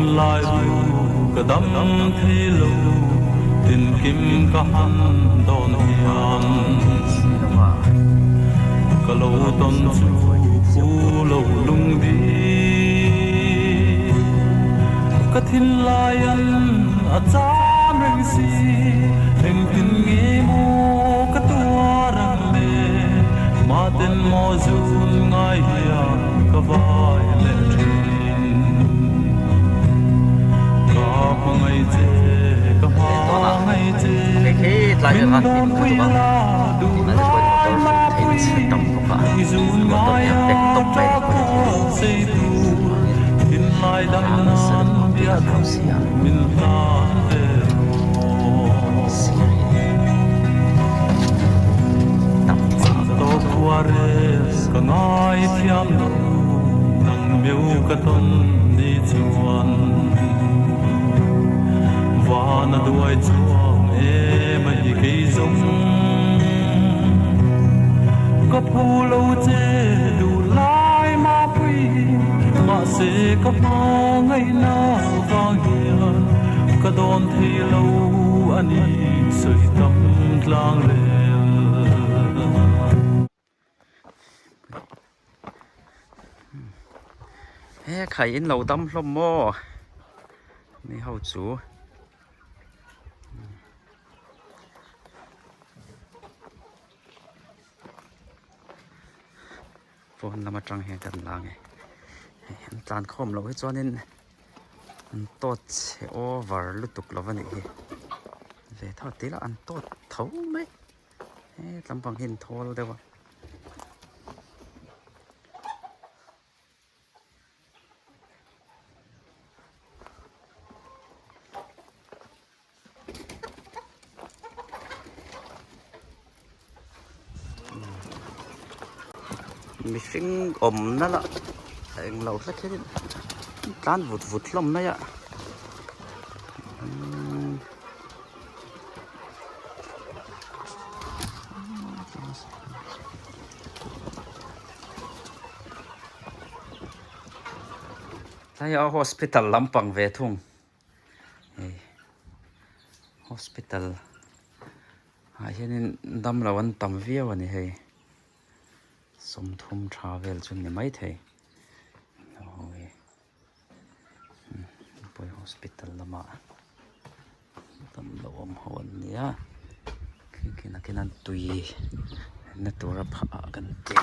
lại cả đắm thế lâu tình kim cả hắn đòn hiền cả lâu tôn chú phu lâu lung đi cả thiên lai ăn à cha mình si em tin nghe mô cả tua răng lệ mà tên mò dùn ngay hiền cả vai lệ ngày chế cả hoa ngày chế mình đón quy la đủ lai ma quy dù ngài cho cô xây đủ tin lai đâm nan bia mình lan về to qua res cả ngài thiam đủ nang miêu cả ton đi chuan và na đuôi chuông em ấy cây giống có phù lâu chế đủ lai ma quy mà sẽ có mong ngày nào vang hiền cả đón thì lâu anh sưởi tấm lang lên khai in lâu tấm lom mò này hậu chú phun làm trăng hè gần làng này tàn khom lâu hết cho nên tốt sẽ over lút tục lâu vậy về thao tí là ăn tốt thấu mấy làm bằng hình thô đâu mình phình ổm nó là anh lâu rất thế tan vụt vụt lắm đấy ạ thấy ở hospital Lampang về thùng hospital cho nên đâm là vẫn tầm vía vậy này som thum travel chun ni mai thei oi poi hospital lama tam lo om hon nia kina tui na tura pha kan te